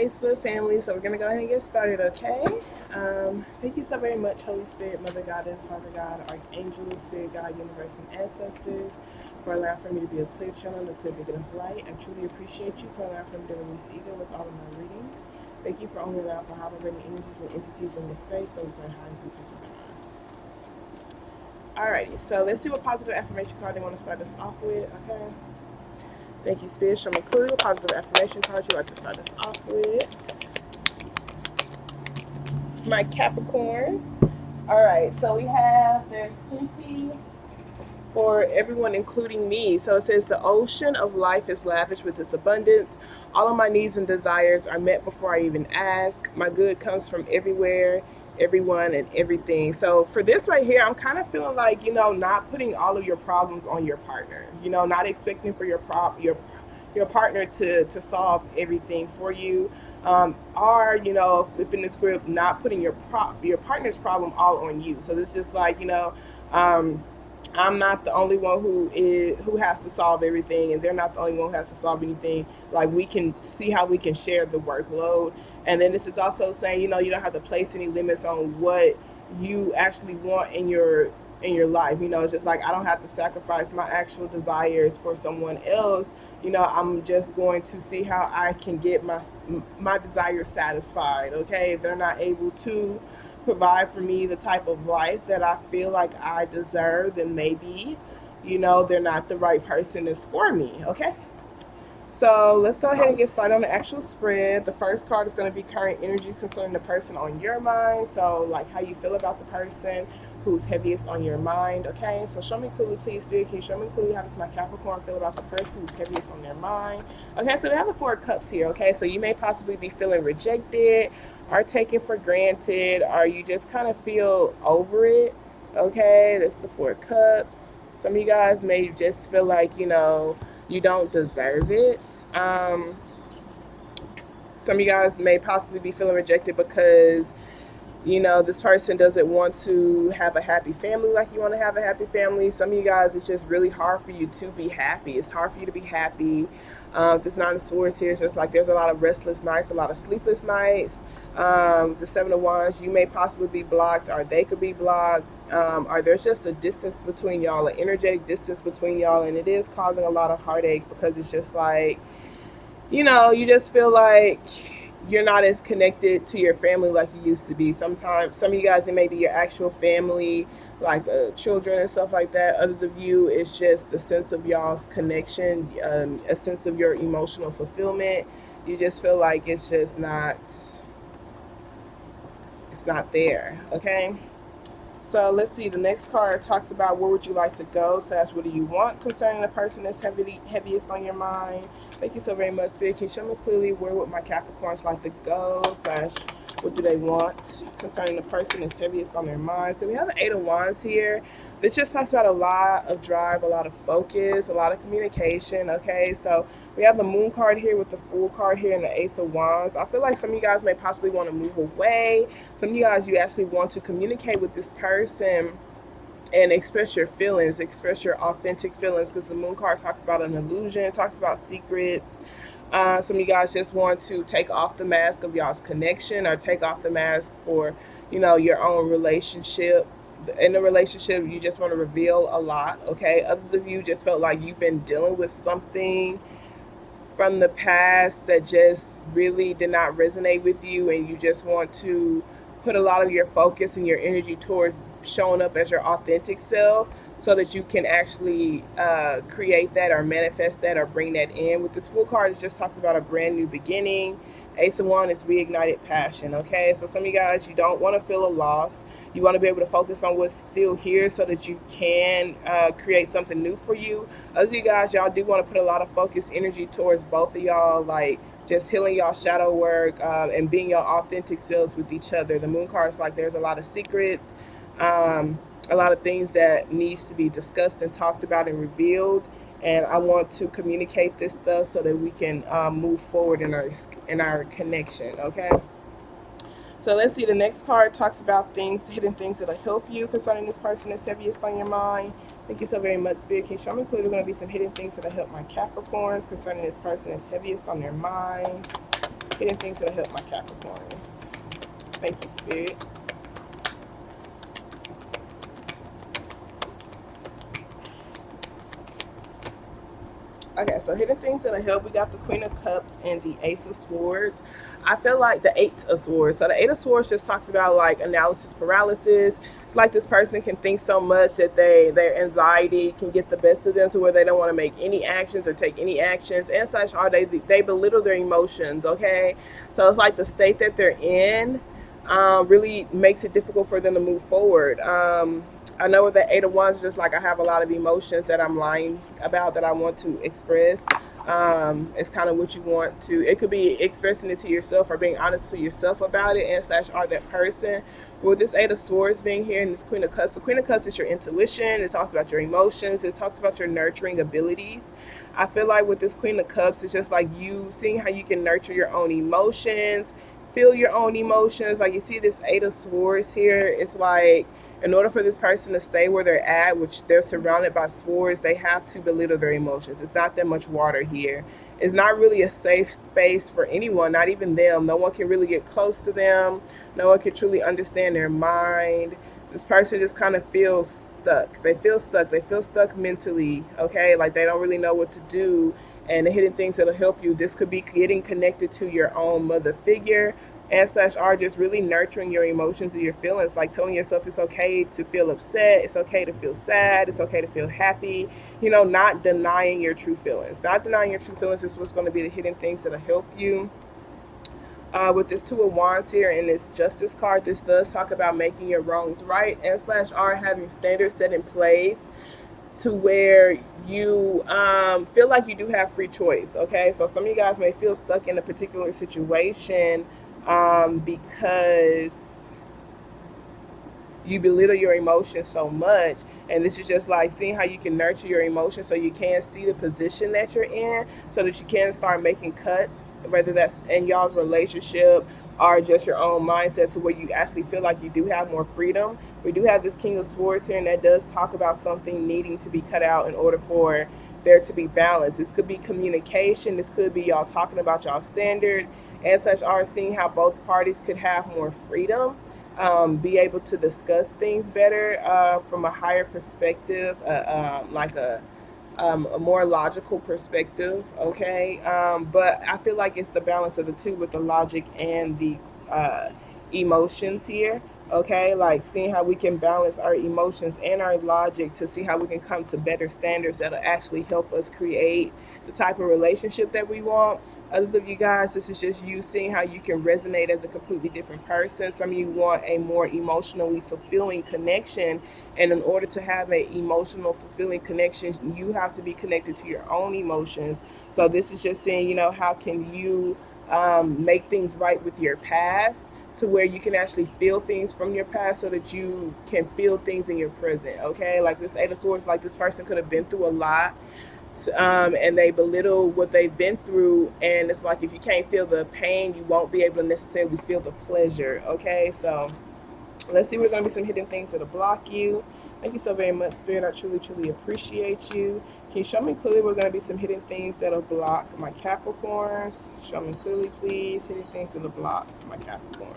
Facebook family. So we're going to go ahead and get started, okay? Thank you so very much, Holy Spirit, Mother Goddess, Father God, Archangel, Spirit God, Universe, and Ancestors, for allowing for me to be a clear channel and a clear beacon of light. I truly appreciate you for allowing for me to release ego with all of my readings. Thank you for only allowing for high-vibrating energies and entities in this space. Those are the highest intentions of mine. Alrighty, so let's see what positive affirmation card they want to start us off with, okay? Thank you, Spirit. Show me clearly what positive affirmation card you'd like to start us off with. My Capricorns. Alright, so we have, there's plenty for everyone, including me. So it says, the ocean of life is lavish with its abundance. All of my needs and desires are met before I even ask. My good comes from everywhere, everyone, and everything. So for this right here, I'm kind of feeling like, not putting all of your problems on your partner. Not expecting for your partner to solve everything for you. Or flipping the script, not putting your partner's problem all on you. So this is just like, I'm not the only one who has to solve everything, and they're not the only one who has to solve anything. Like, we can see how we can share the workload. And then this is also saying, you don't have to place any limits on what you actually want in your life. It's just like, I don't have to sacrifice my actual desires for someone else. I'm just going to see how I can get my desires satisfied. Okay, if they're not able to provide for me the type of life that I feel like I deserve, then maybe, they're not the right person that's for me, okay? So let's go ahead and get started on the actual spread. The first card is going to be current energies concerning the person on your mind. So like how you feel about the person who's heaviest on your mind, okay? So show me clearly, please, Spirit. Can you show me clearly how does my Capricorn feel about the person who's heaviest on their mind? Okay, so we have the Four of Cups here, okay? So you may possibly be feeling rejected or taken for granted, or you just kind of feel over it, okay? That's the Four of Cups. Some of you guys may just feel like, you don't deserve it. Some of you guys may possibly be feeling rejected because this person doesn't want to have a happy family like you want to have a happy family. Some of you guys, it's just really hard for you to be happy. It's hard for you to be happy. If it's Nine of Swords here, it's just like there's a lot of restless nights, a lot of sleepless nights. The Seven of Wands, you may possibly be blocked, or they could be blocked, or there's just a distance between y'all, an energetic distance between y'all, and it is causing a lot of heartache because it's just like, you just feel like you're not as connected to your family like you used to be. Sometimes, some of you guys, it may be your actual family, like children and stuff like that. Others of you, it's just a sense of y'all's connection, a sense of your emotional fulfillment. You just feel like it's just not there, okay? So let's see, the next card talks about where would you like to go / what do you want concerning the person that's heaviest on your mind. Thank you so very much, Spirit. Can you show me clearly where would my Capricorns like to go / what do they want concerning the person that's heaviest on their mind? So we have the Eight of Wands here. This just talks about a lot of drive, a lot of focus, a lot of communication, okay? So we have the Moon card here with the Fool card here and the Ace of Wands. I feel like some of you guys may possibly want to move away. Some of you guys, you actually want to communicate with this person and express your feelings, express your authentic feelings, because the Moon card talks about an illusion, it talks about secrets. Some of you guys just want to take off the mask of y'all's connection, or take off the mask for, your own relationship. In a relationship, you just want to reveal a lot, okay? Others of you just felt like you've been dealing with something from the past that just really did not resonate with you, and you just want to put a lot of your focus and your energy towards showing up as your authentic self so that you can actually create that or manifest that or bring that in. With this Fool card, it just talks about a brand new beginning. Ace of Wands is reignited passion, okay? So some of you guys, you don't want to feel a loss. You want to be able to focus on what's still here so that you can create something new for you. Others of you guys, y'all do want to put a lot of focused energy towards both of y'all, like just healing y'all shadow work and being your authentic selves with each other. The Moon card is like there's a lot of secrets, a lot of things that needs to be discussed and talked about and revealed. And I want to communicate this stuff so that we can move forward in our connection, okay? So let's see, the next card talks about hidden things that'll help you concerning this person that's heaviest on your mind. Thank you so very much, Spirit. Can you show me clearly going to be some hidden things that'll help my Capricorns concerning this person that's heaviest on their mind? Hidden things that'll help my Capricorns. Thank you, Spirit. Okay, so hidden things that'll help. We got the Queen of Cups and the Ace of Swords. I feel like the Eight of Swords. So the Eight of Swords just talks about like analysis paralysis. It's like this person can think so much that their anxiety can get the best of them to where they don't want to make any actions or take any actions. And such are they belittle their emotions. Okay, so it's like the state that they're in really makes it difficult for them to move forward. I know with the Eight of Wands, just like I have a lot of emotions that I'm lying about that I want to express. It's kind of what you want to. It could be expressing it to yourself or being honest to yourself about it, and slash are that person. With this Eight of Swords being here and this Queen of Cups, the Queen of Cups is your intuition. It talks about your emotions. It talks about your nurturing abilities. I feel like with this Queen of Cups, it's just like you seeing how you can nurture your own emotions, feel your own emotions. Like you see this Eight of Swords here, it's like in order for this person to stay where they're at, which they're surrounded by swords, they have to belittle their emotions. It's not that much water here. It's not really a safe space for anyone, not even them. No one can really get close to them. No one can truly understand their mind. This person just kind of feels stuck. They feel stuck. They feel stuck mentally, okay? Like they don't really know what to do. And the hidden things that'll help you, this could be getting connected to your own mother figure, and slash are just really nurturing your emotions and your feelings, like telling yourself it's okay to feel upset, it's okay to feel sad, it's okay to feel happy, not denying your true feelings. Not denying your true feelings is what's going to be the hidden things that'll help you. With this Two of Wands here and this Justice card, this does talk about making your wrongs right, and slash are having standards set in place to where you feel like you do have free choice. Okay, so some of you guys may feel stuck in a particular situation because you belittle your emotions so much, and this is just like seeing how you can nurture your emotions so you can see the position that you're in, so that you can start making cuts, whether that's in y'all's relationship or just your own mindset, to where you actually feel like you do have more freedom. We do have this King of Swords here, and that does talk about something needing to be cut out in order for there to be balance. This could be communication. This could be y'all talking about y'all standard, and such are seeing how both parties could have more freedom, be able to discuss things better from a higher perspective, like a more logical perspective, okay? But I feel like it's the balance of the two with the logic and the emotions here, okay? Like seeing how we can balance our emotions and our logic to see how we can come to better standards that'll actually help us create the type of relationship that we want. Others of you guys, this is just you seeing how you can resonate as a completely different person. Some of you want a more emotionally fulfilling connection, and in order to have an emotional fulfilling connection, you have to be connected to your own emotions. So this is just saying, how can you make things right with your past, to where you can actually feel things from your past so that you can feel things in your present, okay? Like this Eight of Swords, like this person could have been through a lot, and they belittle what they've been through, and it's like if you can't feel the pain, you won't be able to necessarily feel the pleasure, okay? So let's see, we're going to be some hidden things that'll block you. Thank you so very much, Spirit. I truly, truly appreciate you. Can you show me clearly we're going to be some hidden things that'll block my Capricorns? Show me clearly, please. Hidden things that'll block my Capricorn.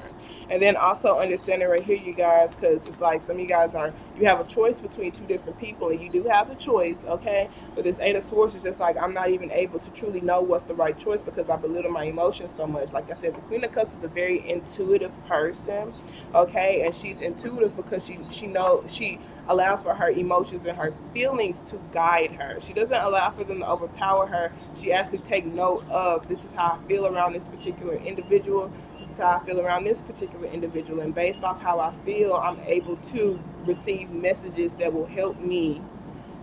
And then also understanding right here, you guys, because it's like some of you guys you have a choice between two different people, and you do have the choice, okay? But this Eight of Swords is just like I'm not even able to truly know what's the right choice because I belittle my emotions so much. Like I said, the Queen of Cups is a very intuitive person, okay? And she's intuitive because she allows for her emotions and her feelings to guide her. She doesn't allow for them to overpower her. She actually takes note of, this is how I feel around this particular individual. This is how I feel around this particular individual. And based off how I feel, I'm able to receive messages that will help me,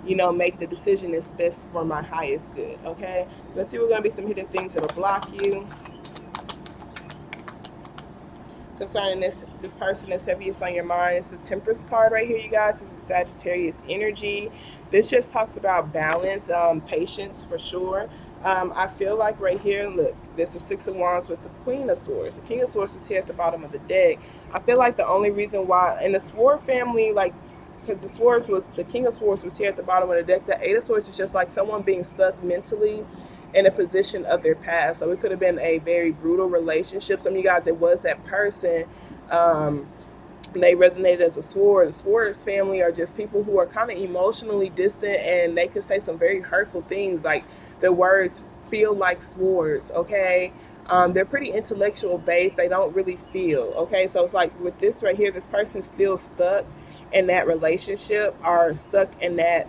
make the decision that's best for my highest good, okay? Let's see, we're going to be some hidden things that'll block you. Concerning this person that's heaviest on your mind, it's the Temperance card right here, you guys. It's a Sagittarius energy. This just talks about balance, patience for sure. I feel like right here, look, there's the Six of Wands with the Queen of Swords. The King of Swords was here at the bottom of the deck. I feel like the only reason why, in the Sword family, like, because the King of Swords was here at the bottom of the deck. The Eight of Swords is just like someone being stuck mentally in a position of their past. So it could have been a very brutal relationship. Some of you guys, it was that person. Um, they resonated as a sword. The Swords family are just people who are kind of emotionally distant, and they could say some very hurtful things. Like their words feel like swords. Okay, they're pretty intellectual based. They don't really feel. Okay, so it's like with this right here, this person's still stuck in that relationship, or stuck in that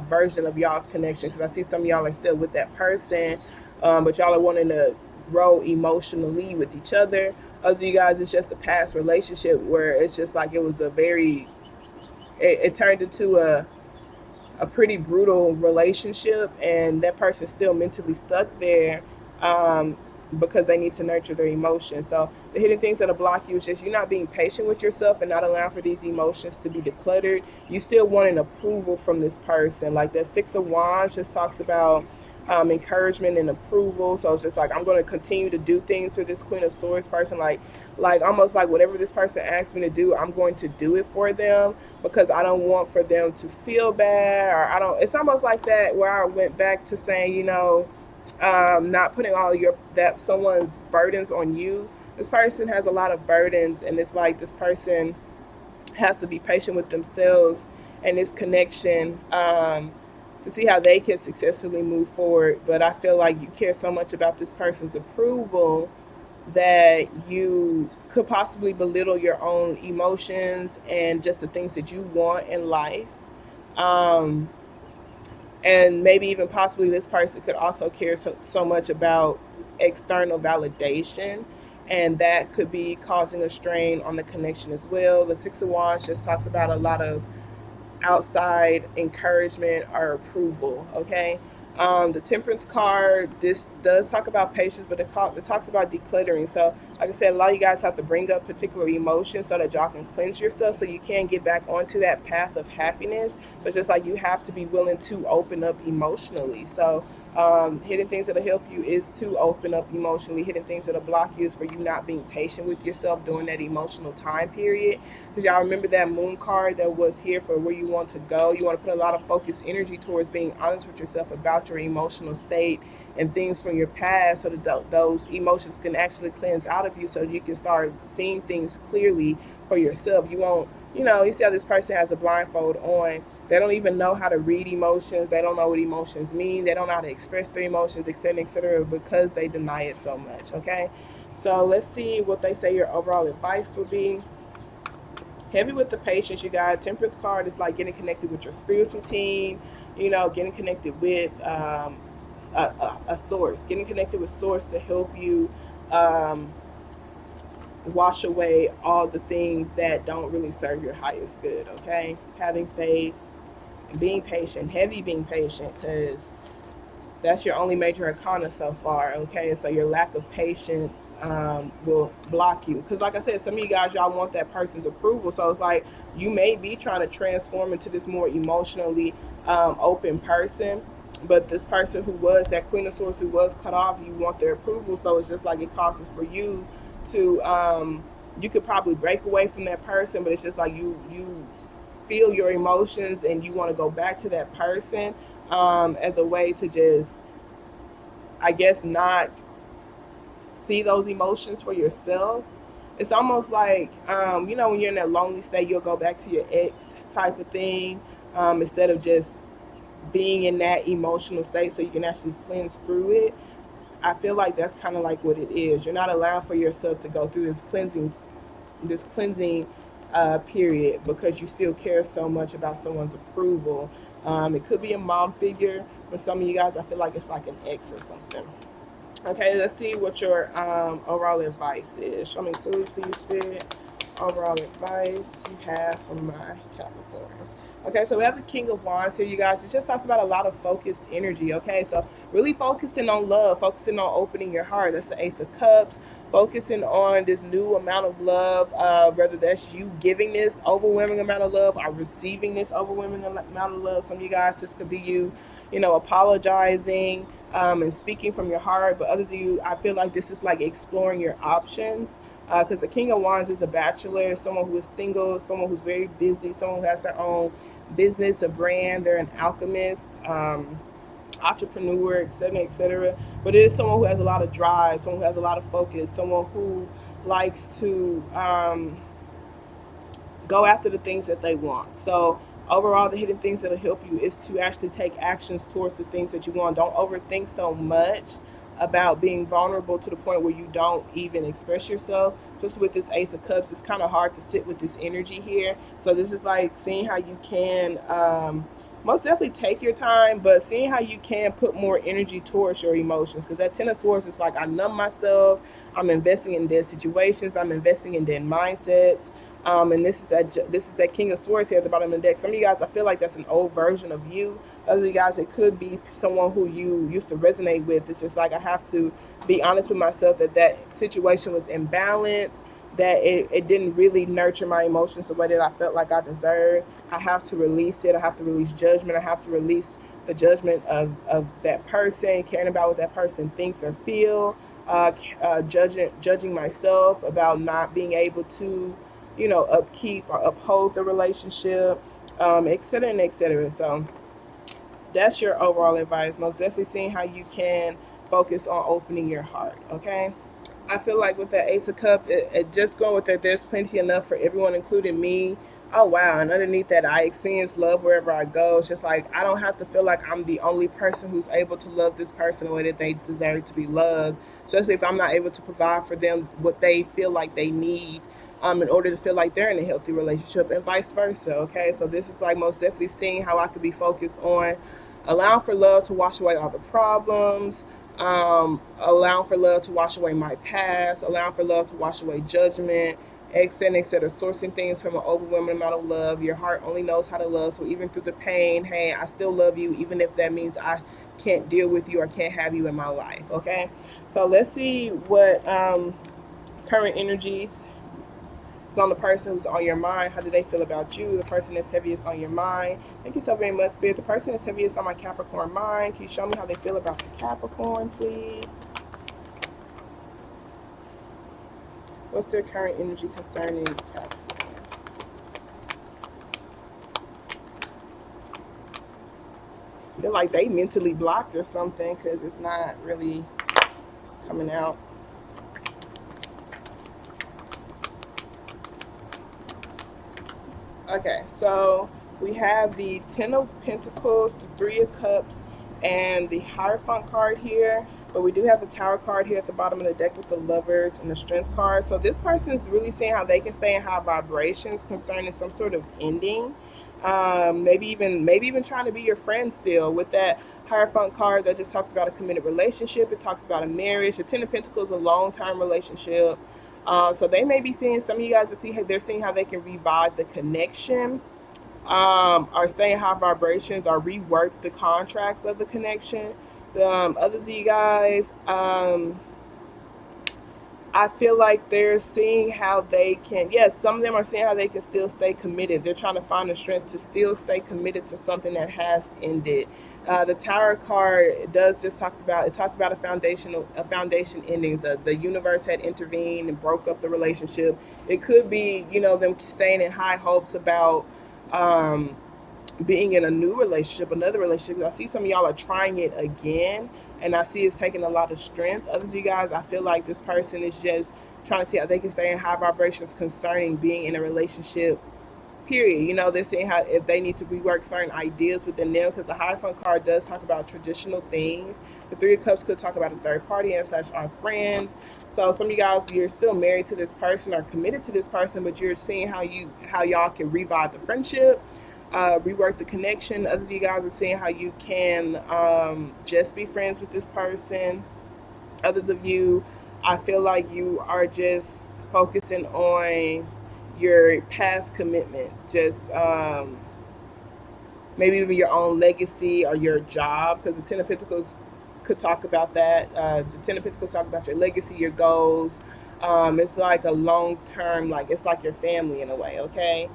version of y'all's connection. Because I see some of y'all are still with that person, but y'all are wanting to grow emotionally with each other. Other you guys, it's just a past relationship where it's just like it was a very, it turned into a pretty brutal relationship, and that person's still mentally stuck there, um, because they need to nurture their emotions. So the hidden things that'll block you is just you not being patient with yourself and not allowing for these emotions to be decluttered. You still want an approval from this person. Like that Six of Wands just talks about encouragement and approval. So it's just like I'm going to continue to do things for this Queen of Swords person. Like almost like whatever this person asks me to do, I'm going to do it for them, because I don't want for them to feel bad, or I don't. It's almost like that where I went back to saying, not putting all your that someone's burdens on you. This person has a lot of burdens, and it's like this person has to be patient with themselves and this connection, to see how they can successfully move forward. But I feel like you care so much about this person's approval that you could possibly belittle your own emotions and just the things that you want in life. Um, and maybe even possibly this person could also care so much about external validation, and that could be causing a strain on the connection as well. The Six of Wands just talks about a lot of outside encouragement or approval. Okay. The Temperance card, this does talk about patience, but it talks about decluttering. So, like I said, a lot of you guys have to bring up particular emotions so that y'all can cleanse yourself, so you can get back onto that path of happiness. But just like you have to be willing to open up emotionally. So, hidden things that'll help you is to open up emotionally. Hidden things that'll block you is for you not being patient with yourself during that emotional time period. Because y'all remember that Moon card that was here for where you want to go. You want to put a lot of focused energy towards being honest with yourself about your emotional state and things from your past, so that those emotions can actually cleanse out of you, so you can start seeing things clearly for yourself. You won't, you see how this person has a blindfold on. They don't even know how to read emotions. They don't know what emotions mean. They don't know how to express their emotions, etc., etc., because they deny it so much. Okay, so let's see what they say your overall advice would be. Heavy with the patience, you guys. Temperance card is like getting connected with your spiritual team, getting connected with a source, getting connected with source to help you um, wash away all the things that don't really serve your highest good. Okay, having faith and being patient. Heavy being patient, because that's your only major arcana so far. Okay, so your lack of patience will block you, because like I said, some of you guys, y'all want that person's approval. So it's like you may be trying to transform into this more emotionally open person, but this person who was that Queen of Swords, who was cut off, you want their approval. So it's just like it causes for you to you could probably break away from that person, but it's just like you feel your emotions and you want to go back to that person, as a way to just, I guess, not see those emotions for yourself. It's almost like, when you're in that lonely state, you'll go back to your ex type of thing, instead of just being in that emotional state so you can actually cleanse through it. I feel like that's kind of like what it is. You're not allowing for yourself to go through this cleansing period, because you still care so much about someone's approval. It could be a mom figure for some of you guys. I feel like it's like an ex or something. Okay, let's see what your overall advice is. Show me clues, please, Spirit. Overall advice you have from my Capricorns. Okay, so we have the King of Wands here, you guys. It just talks about a lot of focused energy. Okay, so really focusing on love, focusing on opening your heart. That's the Ace of Cups. Focusing on this new amount of love, whether that's you giving this overwhelming amount of love or receiving this overwhelming amount of love. Some of you guys, this could be you, apologizing and speaking from your heart. But others of you, I feel like this is like exploring your options, because the King of Wands is a bachelor, someone who is single, someone who's very busy, someone who has their own business, a brand. They're an alchemist. entrepreneur, etc., etc. But it is someone who has a lot of drive, someone who has a lot of focus, someone who likes to go after the things that they want. So overall, the hidden things that'll help you is to actually take actions towards the things that you want. Don't overthink so much about being vulnerable to the point where you don't even express yourself. Just with this Ace of Cups, it's kind of hard to sit with this energy here. So this is like seeing how you can most definitely take your time, but seeing how you can put more energy towards your emotions. Because that Ten of Swords is like, I numb myself. I'm investing in dead situations. I'm investing in dead mindsets. And this is that King of Swords here at the bottom of the deck. Some of you guys, I feel like that's an old version of you. Others of you guys, it could be someone who you used to resonate with. It's just like, I have to be honest with myself that that situation was imbalanced, that it didn't really nurture my emotions the way that I felt like I deserved. I have to release it. I have to release judgment. I have to release the judgment of that person, caring about what that person thinks or feel, judging myself about not being able to, upkeep or uphold the relationship, et cetera, and et cetera. So that's your overall advice. Most definitely seeing how you can focus on opening your heart, okay? I feel like with that Ace of Cup, it just going with that, there's plenty enough for everyone, including me. Oh wow! And underneath that, I experience love wherever I go. It's just like, I don't have to feel like I'm the only person who's able to love this person the way that they deserve to be loved. Especially if I'm not able to provide for them what they feel like they need, in order to feel like they're in a healthy relationship, and vice versa. Okay, so this is like most definitely seeing how I could be focused on allowing for love to wash away all the problems, allowing for love to wash away my past, allowing for love to wash away judgment, etc., etc. Sourcing things from an overwhelming amount of love. Your heart only knows how to love. So even through the pain, hey, I still love you, even if that means I can't deal with you or can't have you in my life. Okay, so let's see what current energies is on the person who's on your mind. How do they feel about you? The person that's heaviest on your mind. Thank you so very much, Spirit. The person that's heaviest on my Capricorn mind. Can you show me how they feel about the Capricorn, please? What's their current energy concerning Capricorn? I feel like they mentally blocked or something because it's not really coming out. Okay, so we have the Ten of Pentacles, the Three of Cups, and the Hierophant card here. But we do have the Tower card here at the bottom of the deck with the Lovers and the Strength card. So this person is really seeing how they can stay in high vibrations concerning some sort of ending. Maybe even trying to be your friend still. With that Hierophant card, that just talks about a committed relationship. It talks about a marriage. The Ten of Pentacles is a long-term relationship. So they may be seeing, some of you guys they're seeing how they can revive the connection, or stay in high vibrations, or rework the contracts of the connection. Others of you guys, I feel like they're seeing how they can, yes, some of them are seeing how they can still stay committed. They're trying to find the strength to still stay committed to something that has ended. The Tower card does just talks about, it talks about a foundation ending. The universe had intervened and broke up the relationship. It could be, them staying in high hopes about being in a new relationship, another relationship. I see some of y'all are trying it again, and I see it's taking a lot of strength. Others of you guys, I feel like this person is just trying to see how they can stay in high vibrations concerning being in a relationship, period. They're seeing how, if they need to rework certain ideas within them, because the Hierophant card does talk about traditional things. The Three of Cups could talk about a third party and slash our friends. So some of you guys, you're still married to this person or committed to this person, but you're seeing how y'all can revive the friendship, rework the connection. Others of you guys are seeing how you can just be friends with this person. Others of you, I feel like you are just focusing on your past commitments, just maybe even your own legacy or your job, because the Ten of Pentacles could talk about that. The Ten of Pentacles talk about your legacy, your goals. It's like a long-term, like it's like your family in a way, okay?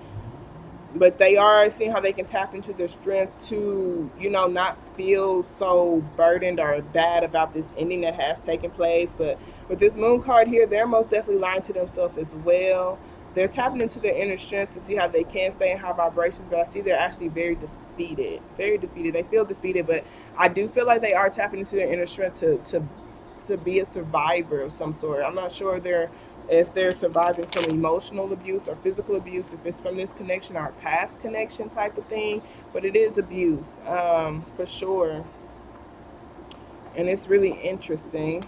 But they are seeing how they can tap into their strength to, not feel so burdened or bad about this ending that has taken place. But with this Moon card here, they're most definitely lying to themselves as well. they're tapping into their inner strength to see how they can stay in high vibrations, but I see they're actually very defeated. Very defeated. They feel defeated, but I do feel like they are tapping into their inner strength to be a survivor of some sort. I'm not sure if they're surviving from emotional abuse or physical abuse, if it's from this connection or a past connection type of thing, but it is abuse, for sure. And it's really interesting.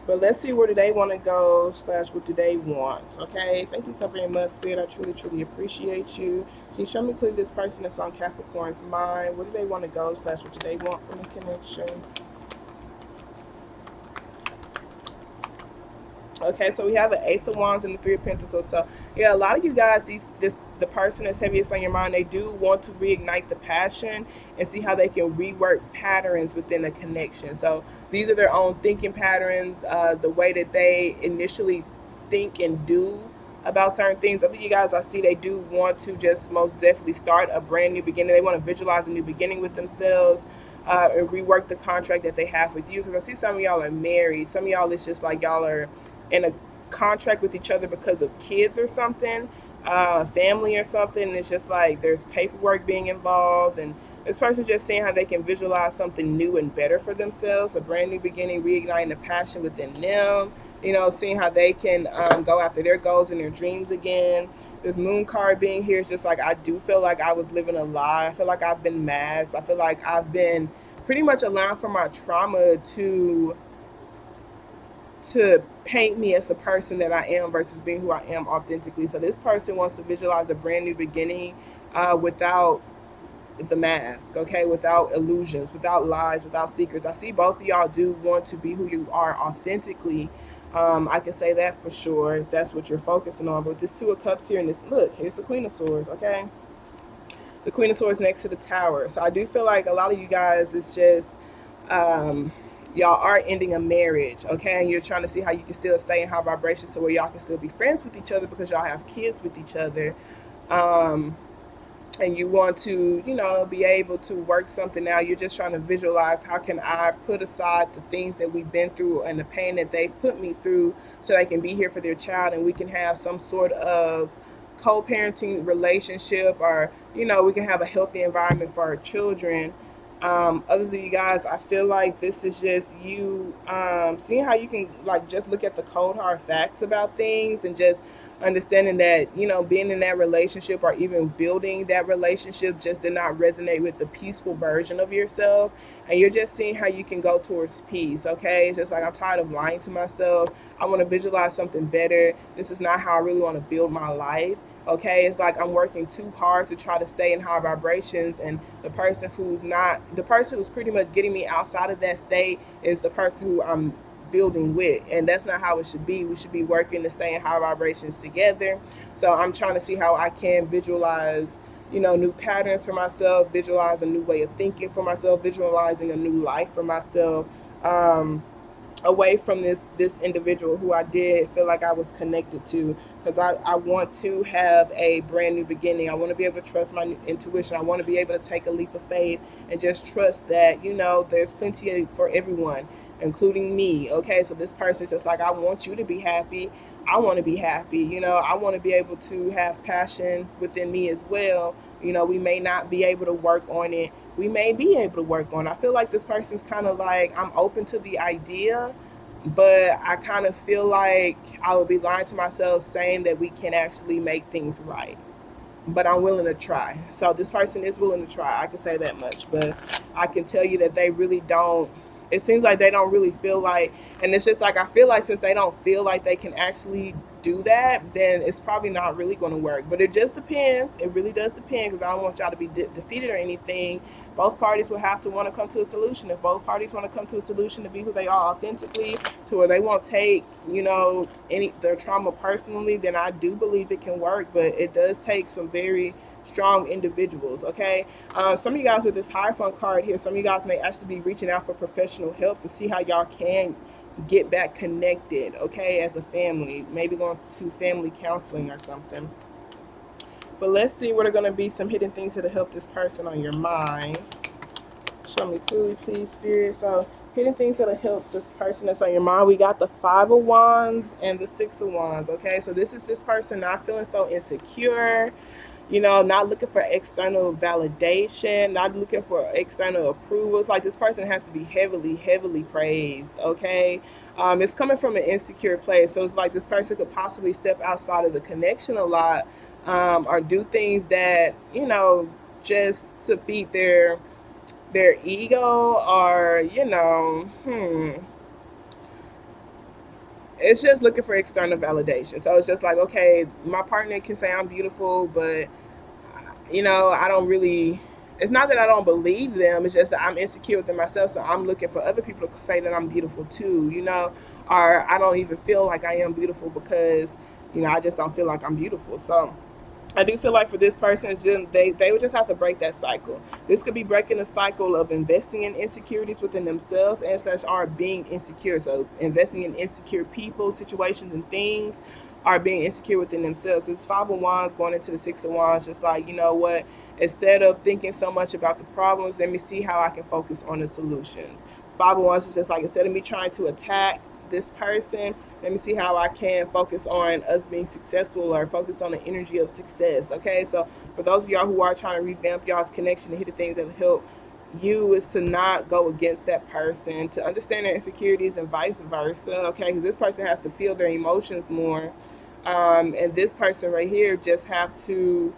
But let's see where do they want to go / what do they want. Okay, thank you so very much, Spirit. I truly, truly appreciate you. Can you show me clearly this person that's on Capricorn's mind? Where do they want to go / what do they want from the connection? Okay, so we have an Ace of Wands and the Three of Pentacles. So yeah, a lot of you guys, the person that's heaviest on your mind, they do want to reignite the passion and see how they can rework patterns within a connection. So these are their own thinking patterns, the way that they initially think and do about certain things. Other you guys, I see they do want to just most definitely start a brand new beginning. They want to visualize a new beginning with themselves. And rework the contract that they have with you, because I see some of y'all are married. Some of y'all, it's just like y'all are in a contract with each other because of kids or something, family or something. And it's just like there's paperwork being involved, and this person's just seeing how they can visualize something new and better for themselves, a brand new beginning, reigniting the passion within them, seeing how they can go after their goals and their dreams again. This moon card being here is just like, I do feel like I was living a lie. I feel like I've been masked. I feel like I've been pretty much allowing for my trauma to paint me as the person that I am versus being who I am authentically. So this person wants to visualize a brand new beginning, without the mask, okay, without illusions, without lies, without secrets. I see both of y'all do want to be who you are authentically. I can say that for sure. That's what you're focusing on. But this Two of Cups here, and this, look, here's the Queen of Swords, okay? The Queen of Swords next to the Tower. So I do feel like a lot of you guys, it's just, y'all are ending a marriage, okay? And you're trying to see how you can still stay in high vibrations so where y'all can still be friends with each other because y'all have kids with each other. And you want to, be able to work something out. You're just trying to visualize, how can I put aside the things that we've been through and the pain that they put me through so they can be here for their child and we can have some sort of co-parenting relationship, or, we can have a healthy environment for our children. Other than you guys, I feel like this is just you seeing how you can like just look at the cold hard facts about things and just understanding that being in that relationship or even building that relationship just did not resonate with the peaceful version of yourself, and you're just seeing how you can go towards peace. Okay, it's just like, I'm tired of lying to myself. I want to visualize something better. This is not how I really want to build my life. Okay, it's like I'm working too hard to try to stay in high vibrations, and the person who's pretty much getting me outside of that state is the person who I'm building with, and that's not how it should be. We should be working to stay in high vibrations together. So I'm trying to see how I can visualize new patterns for myself, visualize a new way of thinking for myself, visualizing a new life for myself, away from this individual who I did feel like I was connected to, because I want to have a brand new beginning. I want to be able to trust my intuition. I want to be able to take a leap of faith and just trust that there's plenty for everyone, including me. Okay, so this person's just like, I want you to be happy. I want to be happy. I want to be able to have passion within me as well. We may not be able to work on it. We may be able to work on it. I feel like this person's kind of like, I'm open to the idea, but I kind of feel like I would be lying to myself saying that we can actually make things right. But I'm willing to try. So this person is willing to try. I can say that much. But I can tell you that they really don't. It seems like they don't really feel like, and it's just like, I feel like since they don't feel like they can actually do that, then it's probably not really going to work. But it just depends. It really does depend, because I don't want y'all to be defeated or anything. Both parties will have to want to come to a solution. If both parties want to come to a solution to be who they are authentically, to where they won't take, their trauma personally, then I do believe it can work. But it does take some very strong individuals. Okay, some of you guys with this Hierophant card here, some of you guys may actually be reaching out for professional help to see how y'all can get back connected, okay, as a family, maybe going to family counseling or something. But let's see what are going to be some hidden things that'll help this person on your mind. Show me clearly, please, Spirit. So Hidden things that'll help this person that's on your mind. We got the Five of Wands and the Six of Wands. Okay, so this is this person not feeling so insecure, not looking for external validation, not looking for external approvals. Like this person has to be heavily, heavily praised. Okay. It's coming from an insecure place. So it's like this person could possibly step outside of the connection a lot, or do things that, just to feed their ego, or, it's just looking for external validation. So it's just like, okay, my partner can say I'm beautiful, but I don't really. It's not that I don't believe them. It's just that I'm insecure within myself, so I'm looking for other people to say that I'm beautiful too. Or I don't even feel like I am beautiful because I just don't feel like I'm beautiful. So I do feel like for this person, it's just, they would just have to break that cycle. This could be breaking the cycle of investing in insecurities within themselves and slash are being insecure. So investing in insecure people, situations, and things, are being insecure within themselves. So it's Five of Wands going into the Six of Wands, just like, you know what? Instead of thinking so much about the problems, let me see how I can focus on the solutions. Five of Wands is just like, instead of me trying to attack this person, let me see how I can focus on us being successful, or focus on the energy of success. Okay, so for those of y'all who are trying to revamp y'all's connection and hit the things that help you, is to not go against that person, to understand their insecurities and vice versa. Okay, because this person has to feel their emotions more, and this person right here just have to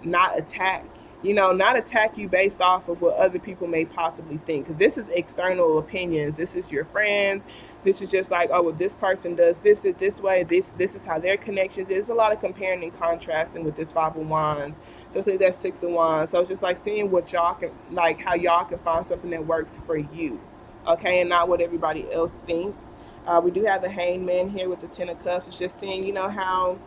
not attack, not attack you based off of what other people may possibly think, because this is external opinions. This is your friends. This is just like, oh, well, this person does this way, this is how their connections is. There's a lot of comparing and contrasting with this Five of Wands, just like that Six of Wands. So it's just like seeing what y'all can, like how y'all can find something that works for you, okay, and not what everybody else thinks. We do have the Hangman here with the Ten of Cups. It's just seeing, how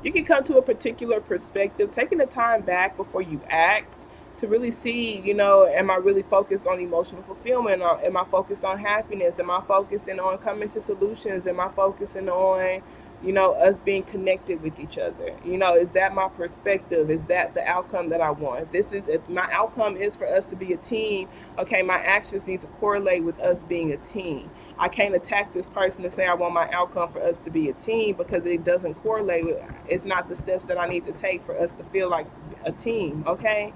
you can come to a particular perspective, taking the time back before you act, to really see, am I really focused on emotional fulfillment? Or am I focused on happiness? Am I focusing on coming to solutions? Am I focusing on, us being connected with each other? Is that my perspective? Is that the outcome that I want? If my outcome is for us to be a team, okay, my actions need to correlate with us being a team. I can't attack this person and say I want my outcome for us to be a team, because it doesn't correlate with, it's not the steps that I need to take for us to feel like a team, okay?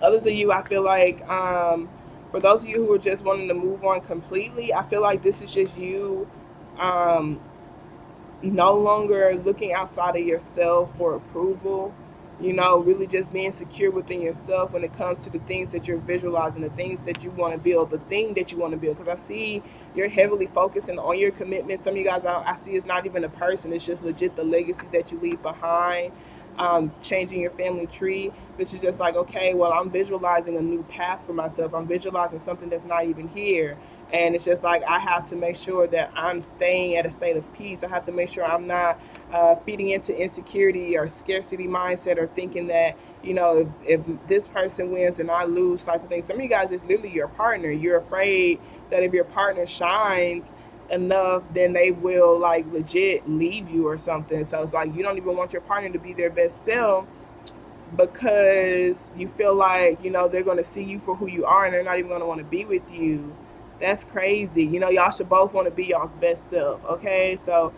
Others of you, I feel like, for those of you who are just wanting to move on completely, I feel like this is just you, um, no longer looking outside of yourself for approval, really just being secure within yourself when it comes to the things that you're visualizing, the things that you want to build, the thing that you want to build. Because I see you're heavily focusing on your commitment. Some of you guys, I see it's not even a person, it's just legit the legacy that you leave behind. Changing your family tree. This is just like, okay, well, I'm visualizing a new path for myself. I'm visualizing something that's not even here. And it's just like, I have to make sure that I'm staying at a state of peace. I have to make sure I'm not feeding into insecurity or scarcity mindset, or thinking that, if this person wins and I lose type of thing. Some of you guys, it's literally your partner. You're afraid that if your partner shines enough, then they will like legit leave you or something. So it's like, you don't even want your partner to be their best self, because you feel like, they're going to see you for who you are, and they're not even going to want to be with you. That's crazy. Y'all should both want to be y'all's best self. Okay, so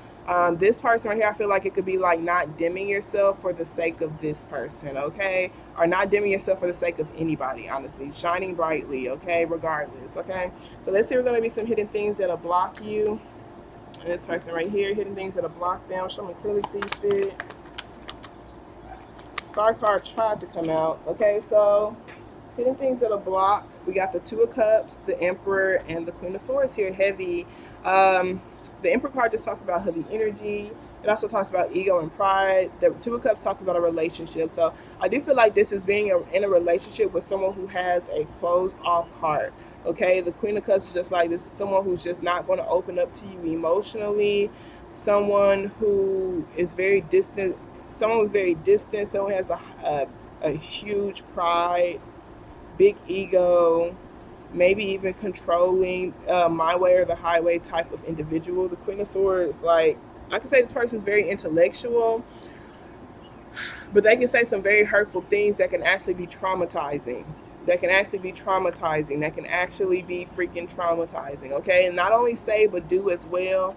this person right here, I feel like it could be like not dimming yourself for the sake of this person. Okay, or not dimming yourself for the sake of anybody, honestly, shining brightly. Okay, regardless. Okay, so let's see, we're going to be some hidden things that'll block you. And this person right here, hidden things that'll block them. Show me clearly, please, Spirit. Star card tried to come out. Okay, so hidden things that'll block. We got the Two of Cups, the Emperor, and the Queen of Swords here, heavy. The Emperor card just talks about heavy energy. It also talks about ego and pride. The Two of Cups talks about a relationship. So I do feel like this is being in a relationship with someone who has a closed off heart. Okay, the Queen of Cups is just like, this is someone who's just not going to open up to you emotionally. Someone who is very distant. Someone who's very distant. Someone has a huge pride, big ego, maybe even controlling, my way or the highway type of individual. The Queen of Swords, like, I can say this person is very intellectual, but they can say some very hurtful things that can actually be traumatizing. that can actually be traumatizing, that can actually be freaking traumatizing, okay? And not only say, but do as well.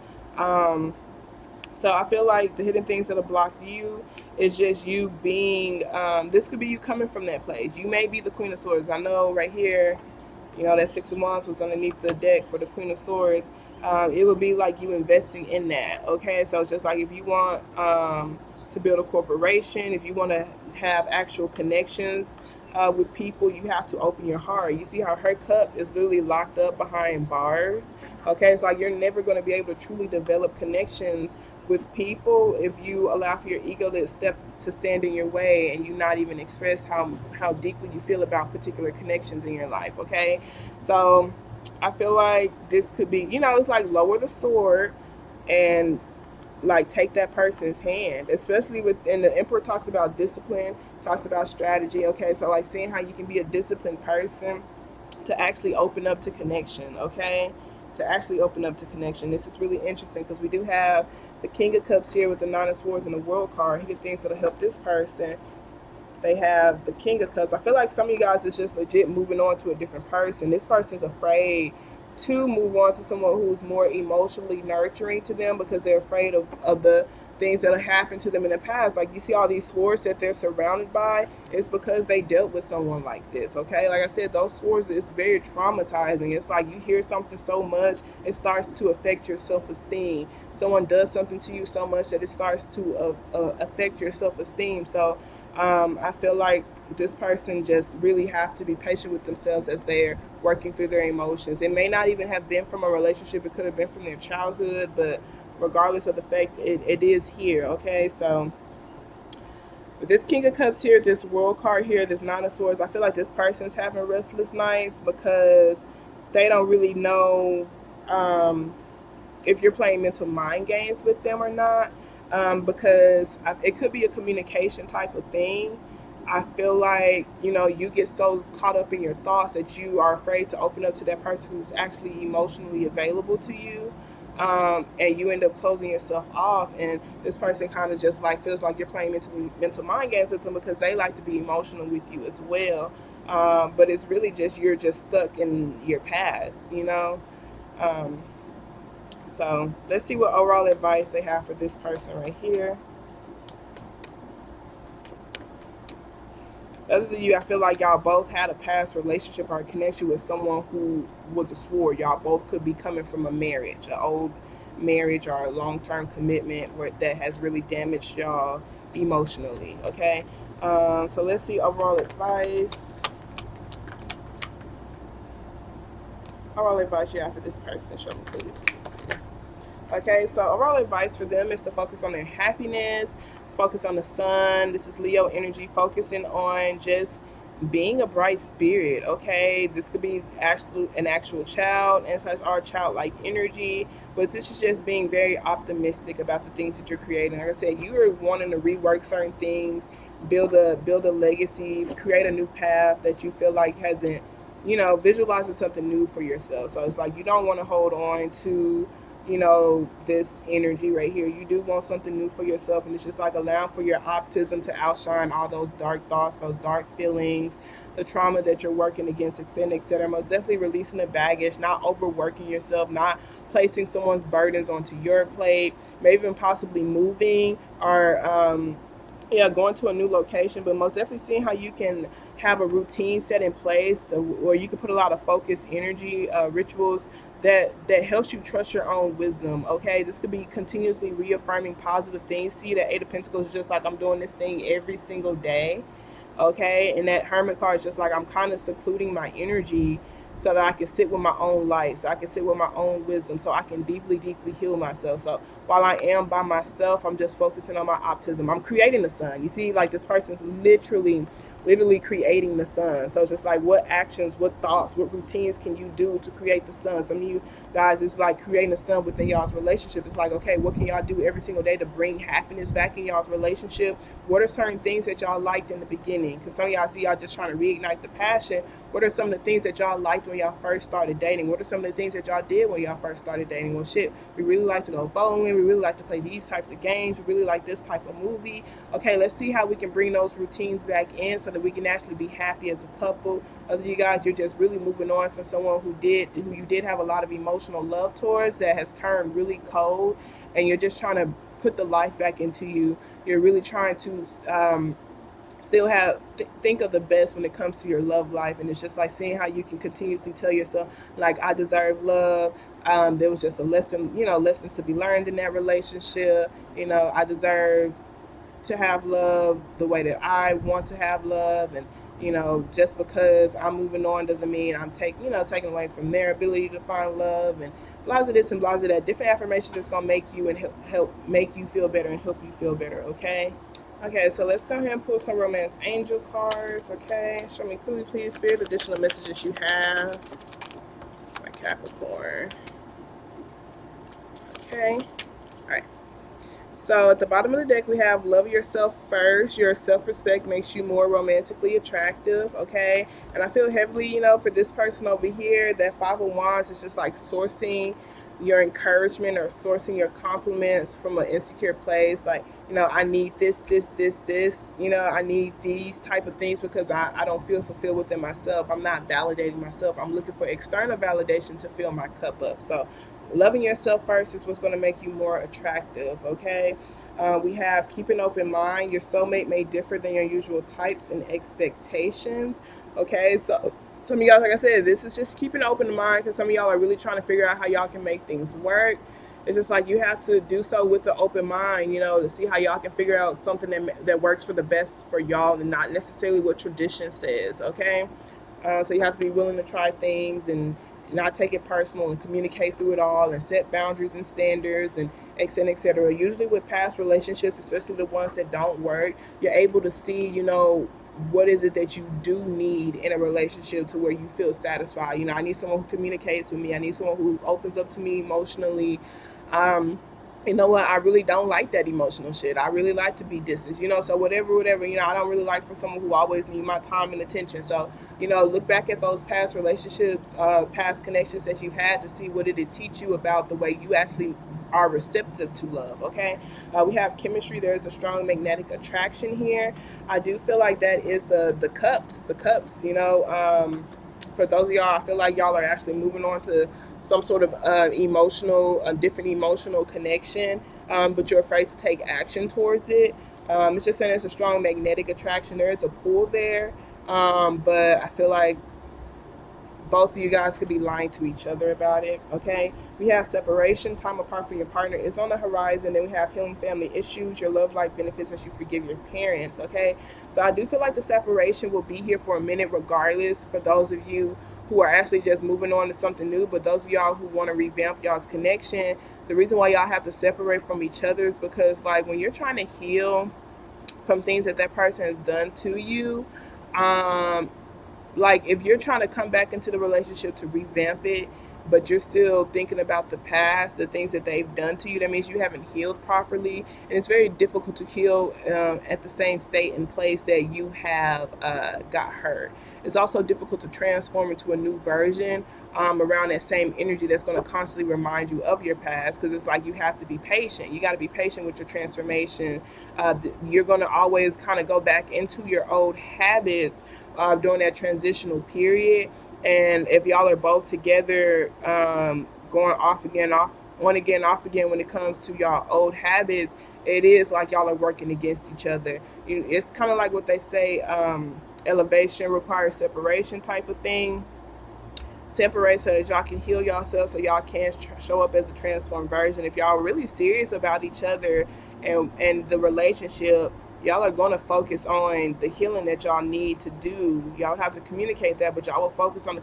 So I feel like the hidden things that have blocked you is just you being, this could be you coming from that place. You may be the Queen of Swords. I know right here, you know, that Six of Wands was underneath the deck for the Queen of Swords. It would be like you investing in that, okay? So it's just like if you want to build a corporation, if you want to have actual connections with people, you have to open your heart. You see how her cup is literally locked up behind bars, okay? It's like you're never going to be able to truly develop connections with people if you allow for your ego to stand in your way, and you not even express how deeply you feel about particular connections in your life, okay? So I feel like this could be, you know, it's like lower the sword and like take that person's hand, especially with, and the Emperor talks about discipline, talks about strategy, okay? So like seeing how you can be a disciplined person to actually open up to connection, okay? To actually open up to connection. This is really interesting because we do have the King of Cups here with the Nine of Swords and the World card. Hidden things that'll help this person. They have the King of Cups. I feel like some of you guys is just legit moving on to a different person. This person's afraid to move on to someone who's more emotionally nurturing to them because they're afraid of the things that have happened to them in the past. Like you see all these swords that they're surrounded by, it's because they dealt with someone like this, okay? Like I said, those swords, it's very traumatizing. It's like you hear something so much, it starts to affect your self-esteem. Someone does something to you so much that it starts to affect your self-esteem. So I feel like this person just really have to be patient with themselves as they're working through their emotions. It may not even have been from a relationship. It could have been from their childhood, but regardless of the fact, it is here, okay? So with this King of Cups here, this World card here, this Nine of Swords, I feel like this person's having restless nights because they don't really know if you're playing mental mind games with them or not, because it could be a communication type of thing. I feel like, you know, you get so caught up in your thoughts that you are afraid to open up to that person who's actually emotionally available to you. And you end up closing yourself off, and this person kind of just like feels like you're playing mental mind games with them because they like to be emotional with you as well. But it's really just you're just stuck in your past, you know. Um, so let's see what overall advice they have for this person right here. Others of you, I feel like y'all both had a past relationship or a connection with someone who was a sword. Y'all both could be coming from a marriage, an old marriage or a long-term commitment that has really damaged y'all emotionally, okay? So let's see overall advice. Overall advice you have for this person. Show me please. Okay, so overall advice for them is to focus on their happiness, focus on the sun. This is Leo energy, focusing on just being a bright spirit, okay? This could be an actual child, and such our childlike energy, but this is just being very optimistic about the things that you're creating. Like I said, you are wanting to rework certain things, build a legacy, create a new path that you feel like hasn't, you know, visualizing something new for yourself. So it's like you don't want to hold on to, you know, this energy right here. You do want something new for yourself, and it's just like allowing for your optimism to outshine all those dark thoughts, those dark feelings, the trauma that you're working against, etc., etc. Most definitely releasing the baggage, not overworking yourself, not placing someone's burdens onto your plate, maybe even possibly moving or yeah, going to a new location, but most definitely seeing how you can have a routine set in place where you can put a lot of focused energy, rituals that helps you trust your own wisdom, okay? This could be continuously reaffirming positive things to you. That Eight of Pentacles is just like, I'm doing this thing every single day, okay? And that Hermit card is just like, I'm kind of secluding my energy so that I can sit with my own light, so I can sit with my own wisdom, so I can deeply, deeply heal myself. So while I am by myself, I'm just focusing on my optimism. I'm creating the sun. You see, like this person's literally creating the sun. So it's just like, what actions, what thoughts, what routines can you do to create the sun? Some of you guys, it's like creating a sun within y'all's relationship. It's like, okay, what can y'all do every single day to bring happiness back in y'all's relationship? What are certain things that y'all liked in the beginning? Because some of y'all see y'all just trying to reignite the passion. What are some of the things that y'all liked when y'all first started dating? What are some of the things that y'all did when y'all first started dating? Well, shit, we really like to go bowling. We really like to play these types of games. We really like this type of movie. Okay, let's see how we can bring those routines back in so that we can actually be happy as a couple. Other you guys, you're just really moving on from someone who you did have a lot of emotional love towards that has turned really cold, and you're just trying to put the life back into you. You're really trying to still think of the best when it comes to your love life, and it's just like seeing how you can continuously tell yourself like, I deserve love. There was just a lesson, lessons to be learned in that relationship. I deserve to have love the way that I want to have love, and just because I'm moving on doesn't mean I'm taking away from their ability to find love, and blah of this and blah of that. Different affirmations that's gonna make you and help make you feel better and help you feel better. Okay, so let's go ahead and pull some romance angel cards. Okay, show me clearly, please, spirit, additional messages you have. My Capricorn. Okay, all right. So at the bottom of the deck, we have love yourself first. Your self-respect makes you more romantically attractive, okay? And I feel heavily, for this person over here, that Five of Wands is just like sourcing your encouragement or sourcing your compliments from an insecure place. Like, I need this, I need these type of things because I don't feel fulfilled within myself. I'm not validating myself. I'm looking for external validation to fill my cup up. So loving yourself first is what's going to make you more attractive, okay? We have keep an open mind. Your soulmate may differ than your usual types and expectations, okay? So some of y'all, like I said, this is just keeping an open mind because some of y'all are really trying to figure out how y'all can make things work. It's just like you have to do so with an open mind, to see how y'all can figure out something that works for the best for y'all and not necessarily what tradition says, okay? So you have to be willing to try things and not take it personal and communicate through it all and set boundaries and standards and et cetera, et cetera. Usually with past relationships, especially the ones that don't work, you're able to see, what is it that you do need in a relationship to where you feel satisfied. I need someone who communicates with me. I need someone who opens up to me emotionally. You know what? I really don't like that emotional shit. I really like to be distant, so whatever, I don't really like for someone who always need my time and attention. So, look back at those past relationships, past connections that you've had to see what did it teach you about the way you actually are receptive to love, okay? We have chemistry. There's a strong magnetic attraction here. I do feel like that is the cups, for those of y'all, I feel like y'all are actually moving on to some sort of different emotional connection, but you're afraid to take action towards it. It's just saying there's a strong magnetic attraction. There is a pull there, but I feel like both of you guys could be lying to each other about it, okay? We have separation, time apart from your partner is on the horizon. Then we have healing family issues, your love life benefits as you forgive your parents, okay? So I do feel like the separation will be here for a minute regardless for those of you who are actually just moving on to something new. But those of y'all who want to revamp y'all's connection, the reason why y'all have to separate from each other is because, like, when you're trying to heal from things that person has done to you, like if you're trying to come back into the relationship to revamp it, but you're still thinking about the past, the things that they've done to you, that means you haven't healed properly. And it's very difficult to heal at the same state and place that you have got hurt. It's also difficult to transform into a new version around that same energy that's going to constantly remind you of your past, because it's like you have to be patient. You got to be patient with your transformation. You're going to always kind of go back into your old habits during that transitional period. And if y'all are both together, going off again, off again when it comes to y'all old habits, it is like y'all are working against each other. It's kind of like what they say, elevation requires separation type of thing. Separate so that y'all can heal yourselves, so y'all can show up as a transformed version. If y'all are really serious about each other and the relationship, y'all are going to focus on the healing that y'all need to do. Y'all have to communicate that, but y'all will focus on the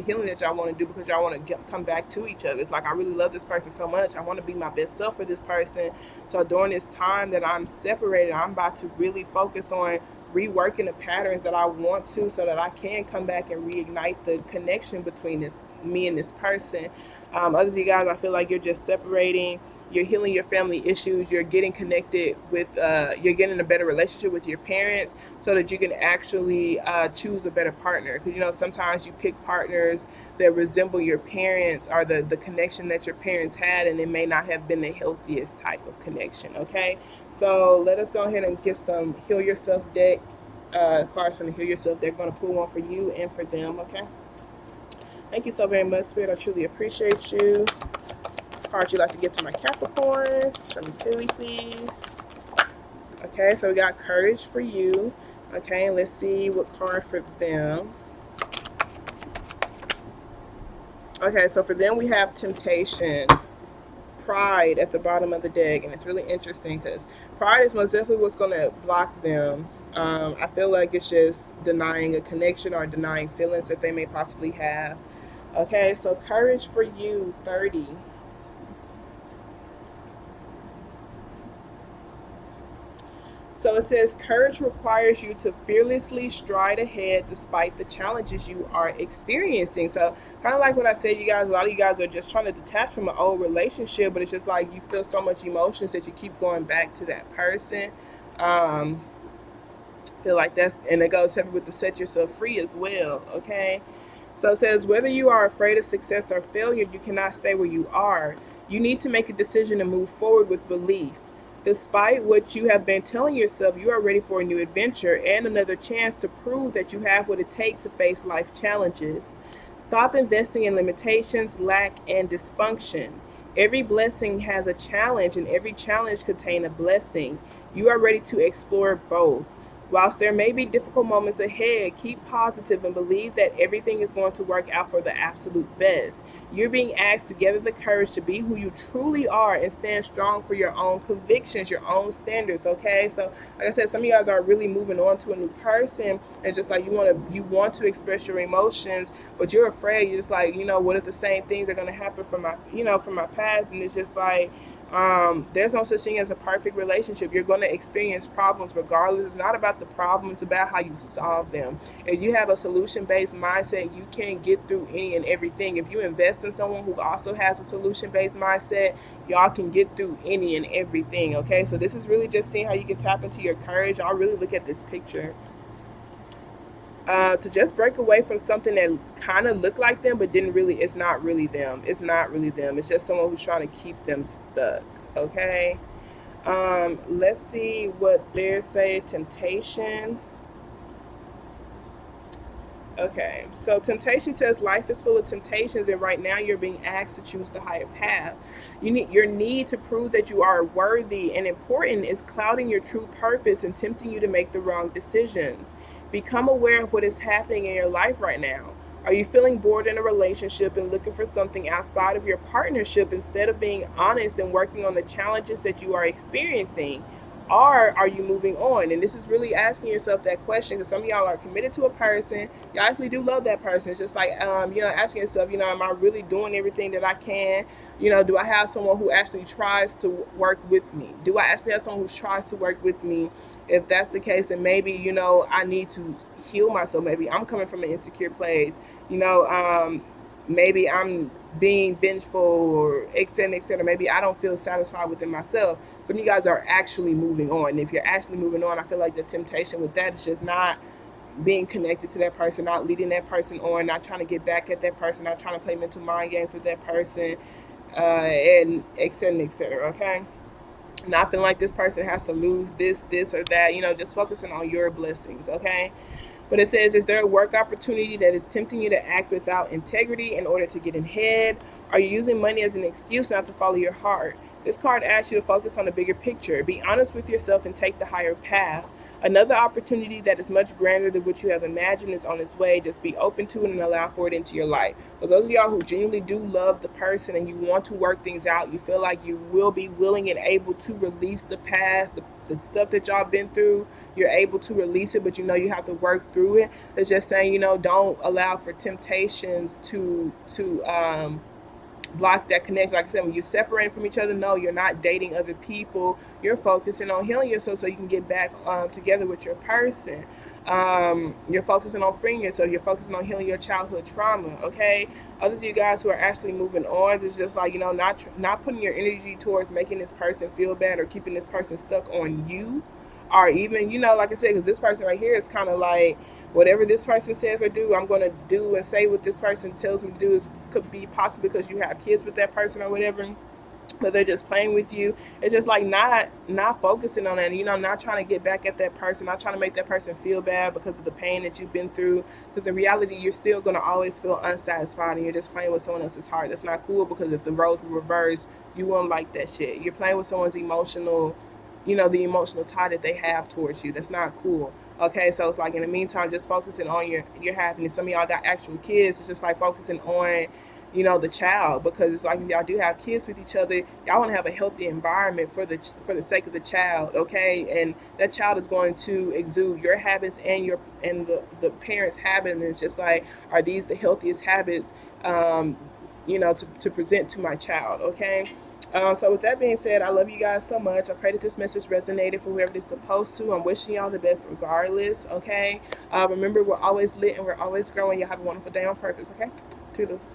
healing that y'all want to do, because y'all want to come back to each other. It's like, I really love this person so much. I want to be my best self for this person. So during this time that I'm separated, I'm about to really focus on reworking the patterns that I want to, so that I can come back and reignite the connection between me and this person. Others of you guys, I feel like you're just separating. You're healing your family issues. You're getting connected with, you're getting a better relationship with your parents so that you can actually choose a better partner. Because, you know, sometimes you pick partners that resemble your parents or the connection that your parents had, and it may not have been the healthiest type of connection, okay? So let us go ahead and get some Heal Yourself deck cards from the Heal Yourself. They're going to pull one for you and for them, okay? Thank you so very much, Spirit. I truly appreciate you. Cards you like to give to my Capricorns. Let me too, please. Okay, so we got Courage for you. Okay, let's see what card for them. Okay, so for them we have Temptation, Pride at the bottom of the deck, and it's really interesting because pride is most definitely what's going to block them. I feel like it's just denying a connection or denying feelings that they may possibly have. Okay, so Courage for you, 30. So it says, courage requires you to fearlessly stride ahead despite the challenges you are experiencing. So, kind of like what I said, you guys, a lot of you guys are just trying to detach from an old relationship, but it's just like you feel so much emotions that you keep going back to that person. Feel like that's, and it goes heavy with the set yourself free as well, okay? So it says, whether you are afraid of success or failure, you cannot stay where you are. You need to make a decision to move forward with belief. Despite what you have been telling yourself, you are ready for a new adventure and another chance to prove that you have what it takes to face life challenges. Stop investing in limitations, lack, and dysfunction. Every blessing has a challenge, and every challenge contains a blessing. You are ready to explore both. Whilst there may be difficult moments ahead, keep positive and believe that everything is going to work out for the absolute best. You're being asked to gather the courage to be who you truly are and stand strong for your own convictions, your own standards, okay? So, like I said, some of you guys are really moving on to a new person. It's just like you want to express your emotions, but you're afraid. You're just like, you know, what if the same things are going to happen from my, you know, from my past? And it's just like, there's no such thing as a perfect relationship. You're going to experience problems regardless. It's not about the problem, it's about how you solve them. If you have a solution-based mindset, you can get through any and everything. If you invest in someone who also has a solution-based mindset, y'all can get through any and everything, okay? So this is really just seeing how you can tap into your courage. I'll really look at this picture. To just break away from something that kind of looked like them but didn't really, it's not really them. It's not really them. It's just someone who's trying to keep them stuck, okay? Let's see what they say. Temptation. Okay, so temptation says life is full of temptations, and right now you're being asked to choose the higher path. Your need to prove that you are worthy and important is clouding your true purpose and tempting you to make the wrong decisions. Become aware of what is happening in your life right now. Are you feeling bored in a relationship and looking for something outside of your partnership instead of being honest and working on the challenges that you are experiencing? Or are you moving on? And this is really asking yourself that question, because some of y'all are committed to a person. Y'all actually do love that person. It's just like, you know, asking yourself, you know, am I really doing everything that I can? You know, do I have someone who actually tries to work with me? Do I actually have someone who tries to work with me? If that's the case, then maybe, you know, I need to heal myself. Maybe I'm coming from an insecure place. You know, maybe I'm being vengeful or et cetera, et cetera. Maybe I don't feel satisfied within myself. Some of you guys are actually moving on. And if you're actually moving on, I feel like the temptation with that is just not being connected to that person, not leading that person on, not trying to get back at that person, not trying to play mental mind games with that person, and et cetera, okay? Not feeling like this person has to lose this, or that, you know, just focusing on your blessings, okay? But it says, is there a work opportunity that is tempting you to act without integrity in order to get ahead? Are you using money as an excuse not to follow your heart? This card asks you to focus on the bigger picture. Be honest with yourself and take the higher path. Another opportunity that is much grander than what you have imagined is on its way. Just be open to it and allow for it into your life. So those of y'all who genuinely do love the person and you want to work things out, you feel like you will be willing and able to release the past, the stuff that y'all been through, you're able to release it, but you know you have to work through it. It's just saying, you know, don't allow for temptations to block that connection. Like I said, when you're separating from each other, no, you're not dating other people. You're focusing on healing yourself so you can get back together with your person. You're focusing on freeing yourself. You're focusing on healing your childhood trauma. Okay, others of you guys who are actually moving on, it's just like, not putting your energy towards making this person feel bad or keeping this person stuck on you, or even, like I said, because this person right here is kind of like, whatever this person says or do, I'm going to do and say what this person tells me to do. Is could be possible because you have kids with that person or whatever, but they're just playing with you. It's just like not focusing on that, not trying to get back at that person, not trying to make that person feel bad because of the pain that you've been through, because in reality you're still going to always feel unsatisfied and you're just playing with someone else's heart. That's not cool, because if the roles were reversed, you won't like that shit. You're playing with someone's emotional, the emotional tie that they have towards you. That's not cool. Okay, so it's like, in the meantime, just focusing on your happiness. Some of y'all got actual kids. It's just like focusing on, the child, because it's like, if y'all do have kids with each other, y'all want to have a healthy environment for the sake of the child. Okay, and that child is going to exude your habits and the parents' habits, and it's just like, are these the healthiest habits, to present to my child? Okay. So with that being said, I love you guys so much. I pray that this message resonated for whoever it's supposed to. I'm wishing y'all the best regardless. Okay. Remember, we're always lit and we're always growing. Y'all have a wonderful day on purpose. Okay. Toodles.